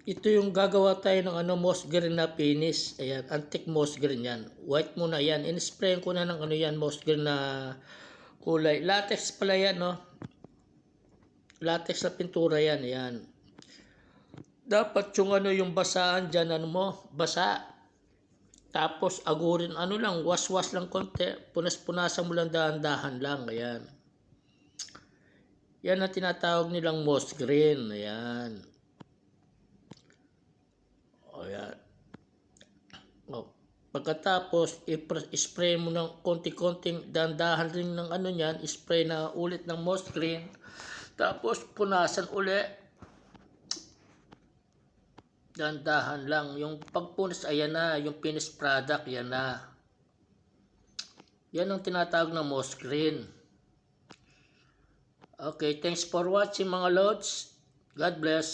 Ito yung gagawa tayo ng moss green na finish. Ayan, antique moss green yan. White muna yan. In-spray ko na ng yan, moss green na kulay. Latex pala yan, no? Latex na pintura yan. Ayan. Dapat yung yung basaan dyan, basa. Tapos agurin, lang, was-was lang konti. Punas-punasan mo lang dahan-dahan lang. Ayan. Yan ang tinatawag nilang moss green. Ayan. Ayan. Pagkatapos, i-spray mo ng konti-konting dandahan rin ng niyan, spray na ulit ng moss green. Tapos, punasan uli. Dandahan lang. Yung pagpunas, ayan na. Yung finished product, yan na. Yan ang tinatawag na moss green. Okay, thanks for watching mga lods. God bless.